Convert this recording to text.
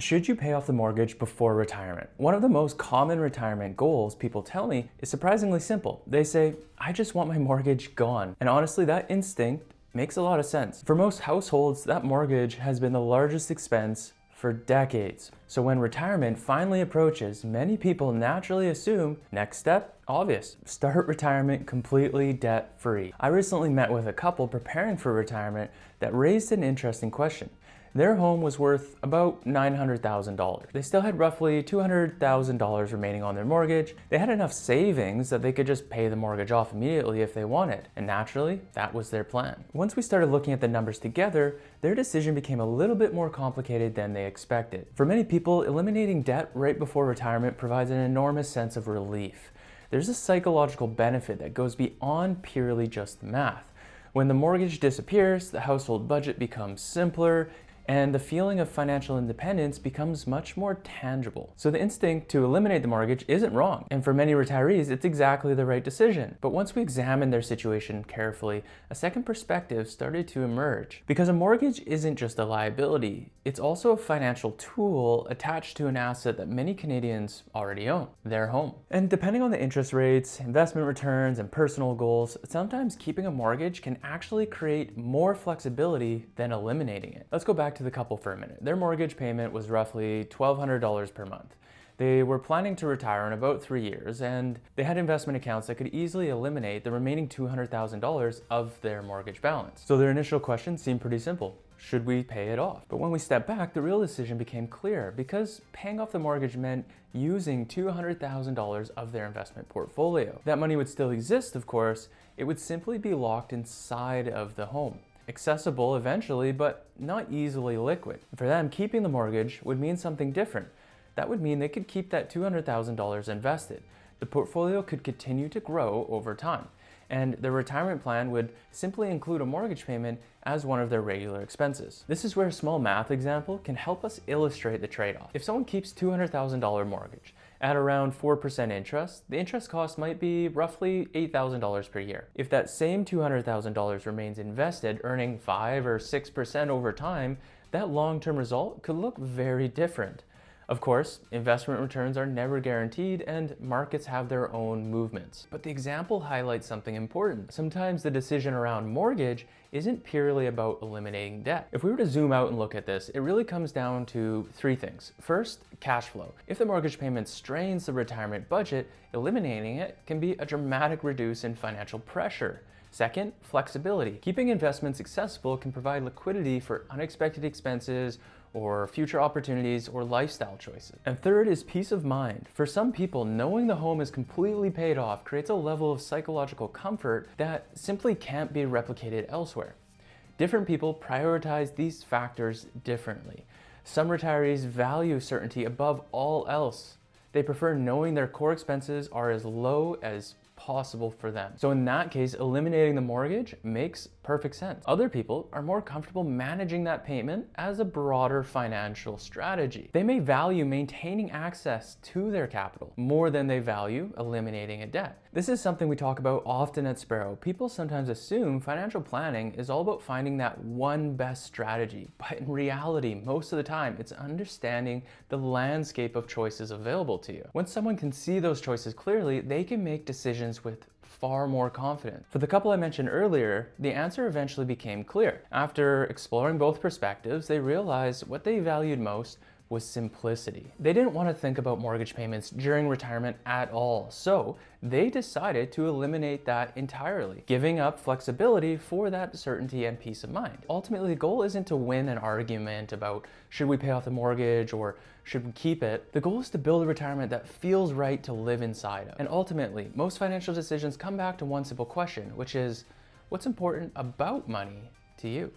Should you pay off the mortgage before retirement? One of the most common retirement goals people tell me is surprisingly simple. They say, I just want my mortgage gone. And honestly, that instinct makes a lot of sense. For most households, that mortgage has been the largest expense for decades. So when retirement finally approaches, many people naturally assume, next step, obvious, start retirement completely debt-free. I recently met with a couple preparing for retirement that raised an interesting question. Their home was worth about $900,000. They still had roughly $200,000 remaining on their mortgage. They had enough savings that they could just pay the mortgage off immediately if they wanted. And naturally, that was their plan. Once we started looking at the numbers together, their decision became a little bit more complicated than they expected. For many people, eliminating debt right before retirement provides an enormous sense of relief. There's a psychological benefit that goes beyond purely just the math. When the mortgage disappears, the household budget becomes simpler, and the feeling of financial independence becomes much more tangible. So the instinct to eliminate the mortgage isn't wrong, and for many retirees, it's exactly the right decision. But once we examined their situation carefully, a second perspective started to emerge. Because a mortgage isn't just a liability, it's also a financial tool attached to an asset that many Canadians already own, their home. And depending on the interest rates, investment returns, and personal goals, sometimes keeping a mortgage can actually create more flexibility than eliminating it. Let's go back to the couple for a minute. Their mortgage payment was roughly $1,200 per month. They were planning to retire in about 3 years, and they had investment accounts that could easily eliminate the remaining $200,000 of their mortgage balance. So their initial question seemed pretty simple. Should we pay it off? But when we stepped back, the real decision became clear because paying off the mortgage meant using $200,000 of their investment portfolio. That money would still exist, of course. It would simply be locked inside of the home. Accessible eventually, but not easily liquid. For them, keeping the mortgage would mean something different. That would mean they could keep that $200,000 invested. The portfolio could continue to grow over time, and their retirement plan would simply include a mortgage payment as one of their regular expenses. This is where a small math example can help us illustrate the trade-off. If someone keeps $200,000 mortgage at around 4% interest, the interest cost might be roughly $8,000 per year. If that same $200,000 remains invested, earning 5 or 6% over time, that long-term result could look very different. Of course, investment returns are never guaranteed and markets have their own movements. But the example highlights something important. Sometimes the decision around mortgage isn't purely about eliminating debt. If we were to zoom out and look at this, it really comes down to 3 things. First, cash flow. If the mortgage payment strains the retirement budget, eliminating it can be a dramatic reduce in financial pressure. Second, flexibility. Keeping investments accessible can provide liquidity for unexpected expenses or future opportunities or lifestyle choices. And third is peace of mind. For some people, knowing the home is completely paid off creates a level of psychological comfort that simply can't be replicated elsewhere. Different people prioritize these factors differently. Some retirees value certainty above all else. They prefer knowing their core expenses are as low as possible for them. So in that case, eliminating the mortgage makes perfect sense. Other people are more comfortable managing that payment as a broader financial strategy. They may value maintaining access to their capital more than they value eliminating a debt. This is something we talk about often at Sparrow. People sometimes assume financial planning is all about finding that one best strategy, but in reality, most of the time, it's understanding the landscape of choices available to you. When someone can see those choices clearly, they can make decisions with far more confidence. For the couple I mentioned earlier, the answer eventually became clear. After exploring both perspectives, they realized what they valued most was simplicity. They didn't want to think about mortgage payments during retirement at all, so they decided to eliminate that entirely, giving up flexibility for that certainty and peace of mind. Ultimately, the goal isn't to win an argument about should we pay off the mortgage or should we keep it. The goal is to build a retirement that feels right to live inside of. And ultimately, most financial decisions come back to one simple question, which is, what's important about money to you?